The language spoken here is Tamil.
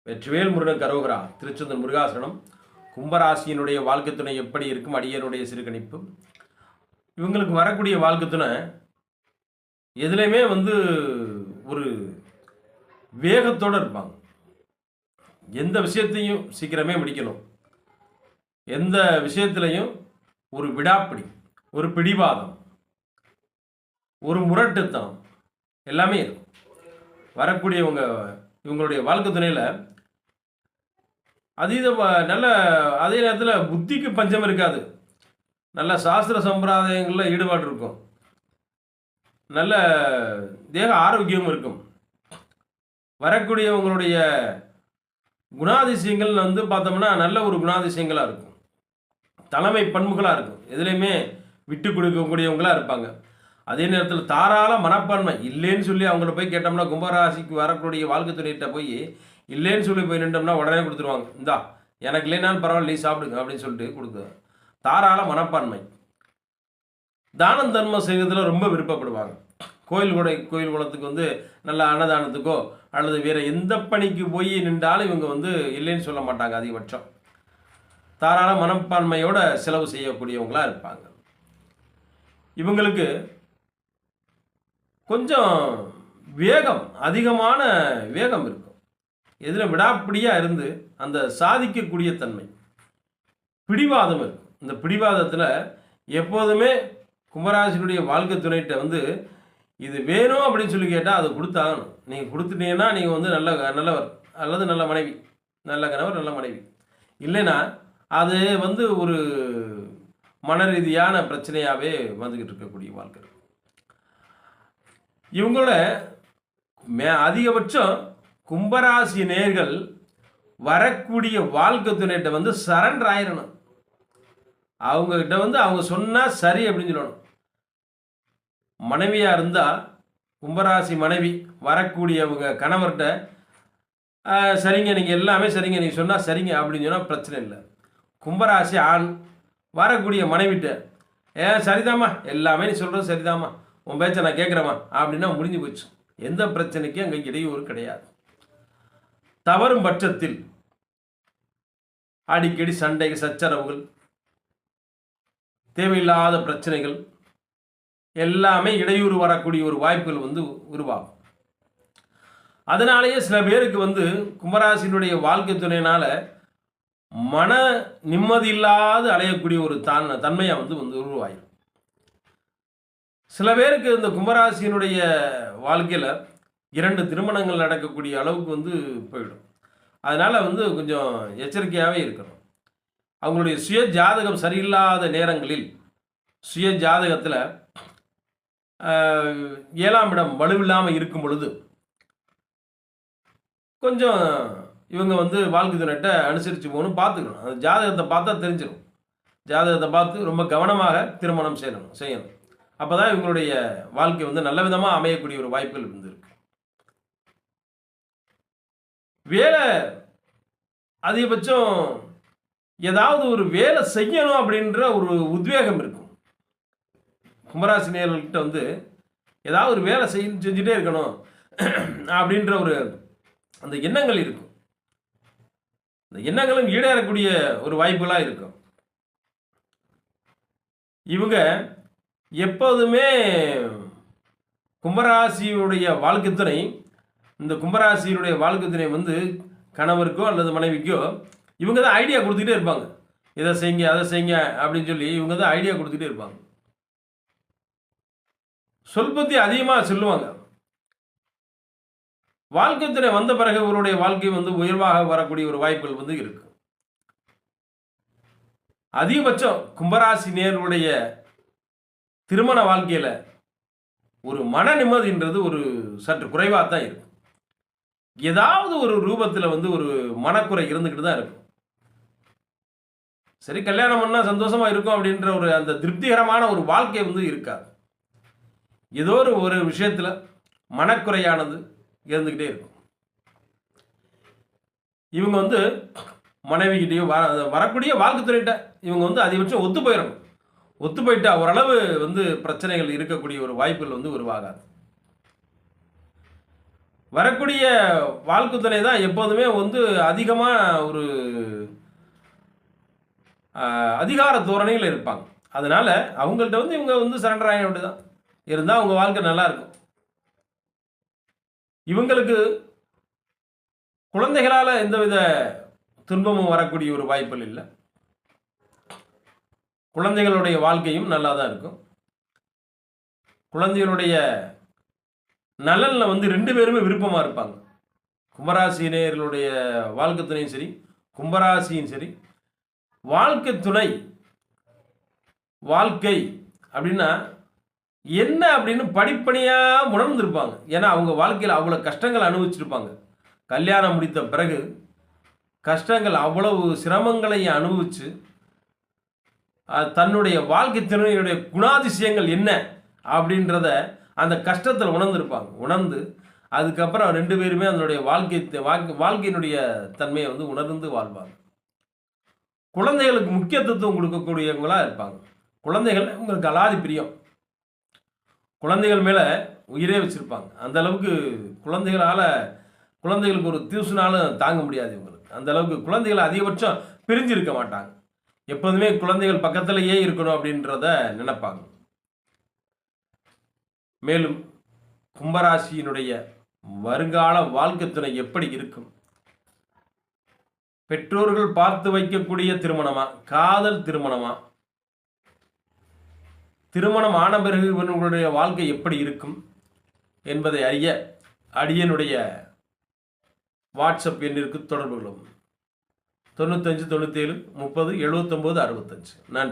வெற்றிவேல் முருகன் கரோகரா. திருச்செந்தூர் முருகாசனம். கும்பராசியினுடைய வாழ்க்கை துணை எப்படி இருக்கும்? அடியனுடைய சிறுகணிப்பு. இவங்களுக்கு வரக்கூடிய வாழ்க்கை துணை எதுலையுமே ஒரு வேகத்தோடு இருப்பாங்க. எந்த விஷயத்தையும் சீக்கிரமே முடிக்கணும். எந்த விஷயத்திலையும் ஒரு விடாப்பிடி, ஒரு பிடிவாதம், ஒரு முரட்டுத்தனம் எல்லாமே இருக்கும். இவங்களுடைய வாழ்க்கை துணையில் நல்ல அதே நேரத்தில் புத்திக்கு பஞ்சம் இருக்காது. நல்ல சாஸ்திர சம்பிரதாயங்களில் ஈடுபாடு இருக்கும். நல்ல தேக ஆரோக்கியமும் இருக்கும். வரக்கூடியவங்களுடைய குணாதிசயங்கள் பார்த்தோம்னா நல்ல ஒரு குணாதிசயங்களாக இருக்கும். தலைமை பண்புகளாக இருக்கும். எதுலேயுமே விட்டு கொடுக்கக்கூடியவங்களாக இருப்பாங்க. அதே நேரத்தில் தாராள மனப்பான்மை. இல்லைன்னு சொல்லி அவங்கள போய் கேட்டோம்னா, கும்பராசிக்கு வரக்கூடிய வாழ்க்கை துணையிட்ட போய் இல்லைன்னு சொல்லி போய் நின்றோம்னா உடனே கொடுத்துருவாங்க. இந்தா எனக்கு இல்லைனாலும் பரவாயில்ல, நீ சாப்பிடுங்க அப்படின்னு சொல்லிட்டு கொடுக்குது. தாராள மனப்பான்மை. தானம் தர்மம் செய்வதில் ரொம்ப விருப்பப்படுவாங்க. கோயில் குளத்துக்கு நல்ல அன்னதானத்துக்கோ அல்லது வேறு எந்த பணிக்கு போய் நின்றாலும் இவங்க இல்லைன்னு சொல்ல மாட்டாங்க. அதிகபட்சம் தாராள மனப்பான்மையோட செலவு செய்யக்கூடியவங்களாக இருப்பாங்க. இவங்களுக்கு கொஞ்சம் அதிகமான வேகம் இருக்கும். எதில் விடாப்பிடியாக இருந்து அந்த சாதிக்கக்கூடிய தன்மை, பிடிவாதம் இருக்கும். இந்த பிடிவாதத்தில் எப்போதுமே கும்பராசினுடைய வாழ்க்கை துணைகிட்ட இது வேணும் அப்படின்னு சொல்லி கேட்டால் அதை கொடுத்தாகணும். நீங்கள் கொடுத்துட்டீங்கன்னா நீங்கள் நல்லவர் அல்லது நல்ல மனைவி, நல்ல கணவர், நல்ல மனைவி. இல்லைன்னா அது ஒரு மன ரீதியான பிரச்சனையாகவே வந்துக்கிட்டு இருக்கக்கூடிய வாழ்க்கை. இவங்களோட அதிகபட்சம் கும்பராசி நேர்கள் வரக்கூடிய வாழ்க்கை துணைகிட்ட சரண்டர் ஆயிடணும். அவங்கக்கிட்ட அவங்க சொன்னால் சரி அப்படின்னு சொல்லணும். மனைவியாக இருந்தால் கும்பராசி மனைவி வரக்கூடியவங்க கணவர்கிட்ட சரிங்க, நீங்கள் எல்லாமே சரிங்க, நீங்கள் சொன்னால் சரிங்க அப்படின்னு சொன்னால் பிரச்சனை இல்லை. கும்பராசி ஆண் வரக்கூடிய மனைவிட்ட சரிதாம்மா, எல்லாமே நீ சொல்கிறது சரிதாம்மா, உன் பேச்சை நான் கேட்குறேம்மா அப்படின்னா முடிஞ்சு போச்சு. எந்த பிரச்சனைக்கும் அங்கே இடையூறு கிடையாது. தவறும் பட்சத்தில் அடிக்கடி சண்டைகள், சச்சரவுகள், தேவையில்லாத பிரச்சனைகள் எல்லாமே இடையூறு வரக்கூடிய ஒரு வாய்ப்புகள் உருவாகும். அதனாலேயே சில பேருக்கு கும்பராசினுடைய வாழ்க்கை துணையினால் மன நிம்மதி இல்லாது அலையக்கூடிய ஒரு தன்மையாக உருவாயிடும். சில பேருக்கு இந்த கும்பராசியினுடைய வாழ்க்கையில் 2 திருமணங்கள் நடக்கக்கூடிய அளவுக்கு போயிடும். அதனால் கொஞ்சம் எச்சரிக்கையாகவே இருக்கணும். அவங்களுடைய சுய ஜாதகம் சரியில்லாத நேரங்களில் சுய ஜாதகத்தில் 7ஆம் இடம் வலுவில்லாமல் இருக்கும் பொழுது கொஞ்சம் இவங்க வாழ்க்கை துணைட்ட அனுசரித்து போகணும், பார்த்துக்கணும். அந்த ஜாதகத்தை பார்த்தா தெரிஞ்சிடும். ஜாதகத்தை பார்த்து ரொம்ப கவனமாக திருமணம் செய்யணும். அப்போ தான் இவங்களுடைய வாழ்க்கை நல்ல விதமாக அமையக்கூடிய ஒரு வாய்ப்புகள் இருக்கு. வேலை அதிகபட்சம் ஏதாவது ஒரு வேலை செய்யணும் அப்படின்ற ஒரு உத்வேகம் இருக்கும். கும்பராசினியர்கள்கிட்ட ஏதாவது ஒரு வேலை செஞ்சுட்டே இருக்கணும் அப்படின்ற அந்த எண்ணங்கள் இருக்கும். அந்த எண்ணங்களும் ஈடேறக்கூடிய ஒரு வாய்ப்புகளாக இருக்கும். இவங்க எப்போதுமே கும்பராசியுடைய வாழ்க்கை துணை, இந்த கும்பராசியினுடைய வாழ்க்கை துணை கணவருக்கோ அல்லது மனைவிக்கோ இவங்க தான் ஐடியா கொடுத்துக்கிட்டே இருப்பாங்க. இதை செய்யுங்க, அதை செய்யுங்க அப்படின்னு சொல்லி இவங்க தான் ஐடியா கொடுத்துக்கிட்டே இருப்பாங்க. சொல் பற்றி அதிகமாக சொல்லுவாங்க. வாழ்க்கை துணை வந்த பிறகு இவருடைய வாழ்க்கை உயர்வாக வரக்கூடிய ஒரு வாய்ப்புகள் இருக்கு. அதிகபட்சம் கும்பராசி நேர்களுடைய திருமண வாழ்க்கையில் ஒரு மன நிம்மதின்றது ஒரு சற்று குறைவாக தான் இருக்கும். ஏதாவது ஒரு ரூபத்தில் ஒரு மனக்குறை இருந்துக்கிட்டு தான் இருக்கும். சரி, கல்யாணம் பண்ணால் சந்தோஷமாக இருக்கும் அப்படின்ற அந்த திருப்திகரமான ஒரு வாழ்க்கை இருக்காது. ஏதோ ஒரு விஷயத்தில் மனக்குறையானது இருந்துக்கிட்டே இருக்கும். இவங்க மனைவிக்கிட்டேயும் வரக்கூடிய வாழ்க்கை துறையிட்ட இவங்க அதிகபட்சம் ஒத்து போயிடணும். ஒத்து போயிட்டா ஓரளவு பிரச்சனைகள் இருக்கக்கூடிய ஒரு வாய்ப்புகள் உருவாகாது. வரக்கூடிய வாழ்க்கை துணை தான் எப்போதுமே வந்து அதிகமாக ஒரு அதிகார தோரணையில் இருப்பாங்க. அதனால் அவங்கள்ட்ட வந்து இவங்க வந்து சரண்டர் ஆக வேண்டியதான். இருந்தால் அவங்க வாழ்க்கை நல்லா இருக்கும். இவங்களுக்கு குழந்தைகளால் எந்தவித துன்பமும் வரக்கூடிய ஒரு வாய்ப்புகள் இல்லை. குழந்தைகளுடைய வாழ்க்கையும் நல்லா தான் இருக்கும். குழந்தைகளுடைய நலனில் வந்து 2 பேருமே விருப்பமாக இருப்பாங்க. கும்பராசினியர்களுடைய வாழ்க்கை துணையும் சரி, கும்பராசியும் சரி, வாழ்க்கை துணை வாழ்க்கை அப்படின்னா என்ன அப்படின்னு படிப்படியாக உணர்ந்திருப்பாங்க. ஏன்னா அவங்க வாழ்க்கையில் அவ்வளோ கஷ்டங்கள் அனுபவிச்சிருப்பாங்க. கல்யாணம் முடித்த பிறகு கஷ்டங்கள் அவ்வளவு சிரமங்களை அனுபவித்து தன்னுடைய வாழ்க்கை துணையுடைய குணாதிசயங்கள் என்ன அப்படின்றத அந்த கஷ்டத்தில் உணர்ந்திருப்பாங்க. உணர்ந்து அதுக்கப்புறம் 2 பேருமே அதனுடைய வாழ்க்கையினுடைய தன்மையை வந்து உணர்ந்து வாழ்வாங்க. குழந்தைகளுக்கு முக்கியத்துவம் கொடுக்கக்கூடியவங்களாக இருப்பாங்க. குழந்தைகள் உங்களுக்கு அலாதி பிரியம். குழந்தைகள் மேலே உயிரே வச்சுருப்பாங்க. அந்த அளவுக்கு குழந்தைகளுக்கு ஒரு தூசுனாலும் தாங்க முடியாது இவங்களுக்கு. அந்த அளவுக்கு குழந்தைகள் அதிகபட்சம் பிரிஞ்சிருக்க மாட்டாங்க. எப்போதுமே குழந்தைகள் பக்கத்திலேயே இருக்கணும் அப்படின்றத நினைப்பாங்க. மேலும் கும்பராசியினுடைய வருங்கால வாழ்க்கை துணை எப்படி இருக்கும்? பெற்றோர்கள் பார்த்து வைக்கக்கூடிய திருமணமா, காதல் திருமணமா, திருமணம் ஆன பிறகு இவர்களுடைய வாழ்க்கை எப்படி இருக்கும் என்பதை அறிய அடியனுடைய வாட்ஸ்அப் எண்ணிற்கு தொடர்பு கொள்ளவும். 95 97 30 79 65. நன்றி.